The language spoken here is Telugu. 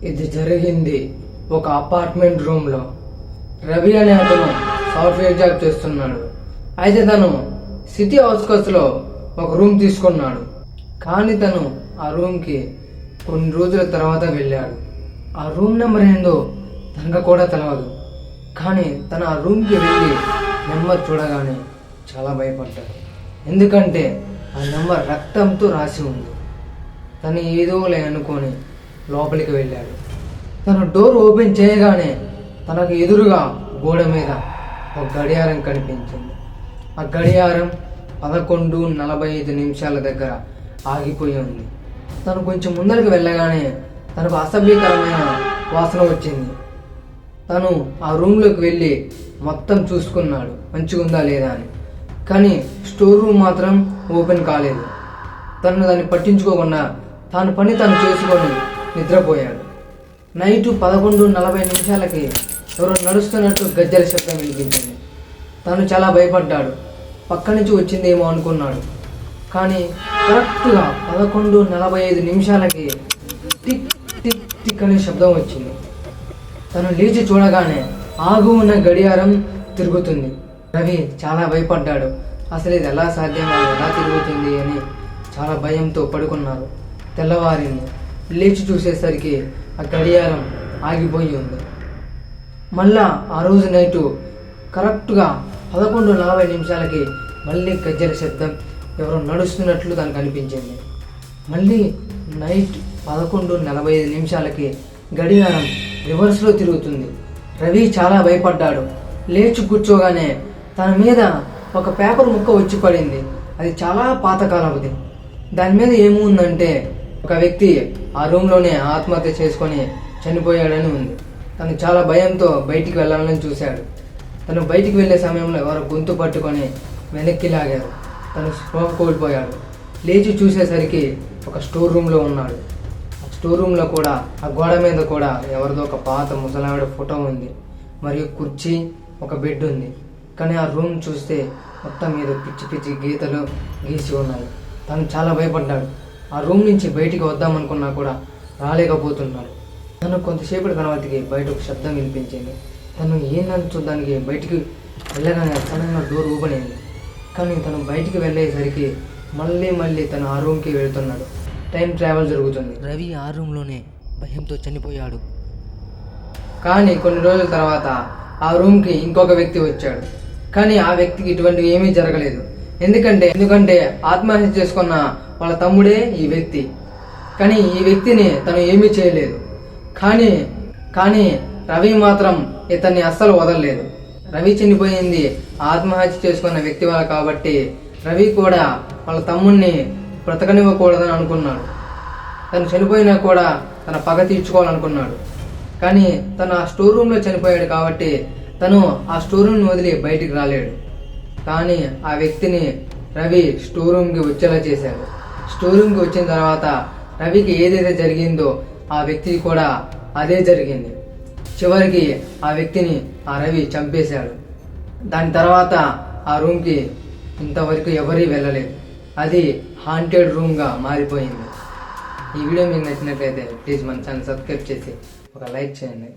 ఇది జరిగింది ఒక అపార్ట్మెంట్ రూమ్లో. రవి అనే అతను సాఫ్ట్వేర్ జాబ్ చేస్తున్నాడు. అయితే తను సిటీ అవుట్స్కట్స్లో ఒక రూమ్ తీసుకున్నాడు. కానీ తను ఆ రూమ్కి కొన్ని రోజుల తర్వాత వెళ్ళాడు. ఆ రూమ్ నెంబర్ ఏందో తనకు కూడా తెలియదు. కానీ తను ఆ రూమ్కి వెళ్ళి నెంబర్ చూడగానే చాలా భయపడ్డాడు. ఎందుకంటే ఆ నెంబర్ రక్తంతో రాసి ఉంది. తను ఏదోలే అనుకొని లోపలికి వెళ్ళాడు. తను డోర్ ఓపెన్ చేయగానే తనకు ఎదురుగా గోడ మీద ఒక గడియారం కనిపించింది. ఆ గడియారం 11:45 దగ్గర ఆగిపోయి ఉంది. తను కొంచెం ముందరికి వెళ్ళగానే తనకు అసభ్యకరమైన వాసన వచ్చింది. తను ఆ రూమ్లోకి వెళ్ళి మొత్తం చూసుకున్నాడు మంచిగా ఉందా లేదా అని. కానీ స్టోర్ రూమ్ మాత్రం ఓపెన్ కాలేదు. తను దాన్ని పట్టించుకోకుండా తాను పని తను చేసుకొని నిద్రపోయాడు. నైట్ 11:40 ఎవరో నడుస్తున్నట్టు గజ్జల శబ్దం వినిపించింది. తను చాలా భయపడ్డాడు. పక్క నుంచి వచ్చిందేమో అనుకున్నాడు. కానీ కరెక్ట్గా 11:45 టిక్ టిక్ టిక్ అనే శబ్దం వచ్చింది. తను లేచి చూడగానే ఆగు ఉన్న గడియారం తిరుగుతుంది. రవి చాలా భయపడ్డాడు. అసలు ఇది ఎలా సాధ్యమా, ఎలా తిరుగుతుంది అని చాలా భయంతో పడుకున్నారు. తెల్లవారింది. లేచి చూసేసరికి ఆ గడియారం ఆగిపోయి ఉంది. మళ్ళా ఆ రోజు నైటు కరెక్ట్గా 11:40 మళ్ళీ గజ్జల శబ్దం, ఎవరో నడుస్తున్నట్లు తనకు అనిపించింది. మళ్ళీ నైట్ 11:45 గడియారం రివర్స్లో తిరుగుతుంది. రవి చాలా భయపడ్డాడు. లేచి కూర్చోగానే తన మీద ఒక పేపర్ ముక్క వచ్చి పడింది. అది చాలా పాతకాలపుది. దాని మీద ఏముందంటే ఒక వ్యక్తి ఆ రూమ్లోనే ఆత్మహత్య చేసుకొని చనిపోయాడని ఉంది. తను చాలా భయంతో బయటికి వెళ్ళాలని చూశాడు. తను బయటికి వెళ్ళే సమయంలో ఎవరో గొంతు పట్టుకొని వెనక్కి లాగారు. తను స్పృహ కోల్పోయాడు. లేచి చూసేసరికి ఒక స్టోర్ రూమ్లో ఉన్నాడు. ఆ స్టోర్ రూమ్లో కూడా ఆ గోడ మీద కూడా ఎవరిదో ఒక పాత ముసలావిడ ఫోటో ఉంది. మరియు కుర్చీ, ఒక బెడ్ ఉంది. కానీ ఆ రూమ్ చూస్తే మొత్తం మీద పిచ్చి పిచ్చి గీతలు గీసి ఉన్నాయి. తను చాలా భయపడ్డాడు. ఆ రూమ్ నుంచి బయటికి వద్దామనుకున్నా కూడా రాలేకపోతున్నాడు. తను కొంతసేపటి తర్వాతకి బయట ఒక శబ్దం వినిపించింది. తను ఏందని చూడడానికి బయటికి వెళ్ళగానే సడన్గా డోర్ ఓపెన్ అయింది. కానీ తను బయటికి వెళ్ళేసరికి మళ్ళీ తను ఆ రూమ్కి వెళ్తున్నాడు. టైం ట్రావెల్ జరుగుతుంది. రవి ఆ రూమ్లోనే భయంతో చనిపోయాడు. కానీ కొన్ని రోజుల తర్వాత ఆ రూమ్కి ఇంకొక వ్యక్తి వచ్చాడు. కానీ ఆ వ్యక్తికి ఇటువంటివి ఏమీ జరగలేదు. ఎందుకంటే ఆత్మహత్య చేసుకున్న వాళ్ళ తమ్ముడే ఈ వ్యక్తి. కానీ ఈ వ్యక్తిని తను ఏమీ చేయలేదు. కానీ రవి మాత్రం ఇతన్ని అస్సలు వదలలేదు. రవి చనిపోయింది ఆత్మహత్య చేసుకున్న వ్యక్తి వల్ల కాబట్టి రవి కూడా వాళ్ళ తమ్ముడిని బ్రతకనివ్వకూడదని అనుకున్నాడు. తను చనిపోయినా కూడా తన పగ తీర్చుకోవాలనుకున్నాడు. కానీ తను ఆ స్టోర్ రూమ్లో చనిపోయాడు కాబట్టి తను ఆ స్టోర్ రూమ్ని వదిలి బయటికి రాలేడు. కానీ ఆ వ్యక్తిని రవి స్టోర్ రూమ్కి వచ్చేలా చేశాడు. స్టోర్ రూమ్కి వచ్చిన తర్వాత రవికి ఏదైతే జరిగిందో ఆ వ్యక్తికి కూడా అదే జరిగింది. చివరికి ఆ వ్యక్తిని ఆ రవి చంపేశాడు. దాని తర్వాత ఆ రూమ్కి ఇంతవరకు ఎవరీ వెళ్ళలేదు. అది హాంటెడ్ రూమ్గా మారిపోయింది. ఈ వీడియో మీకు నచ్చినట్లయితే ప్లీజ్ మన ఛానల్ సబ్స్క్రైబ్ చేసి ఒక లైక్ చేయండి.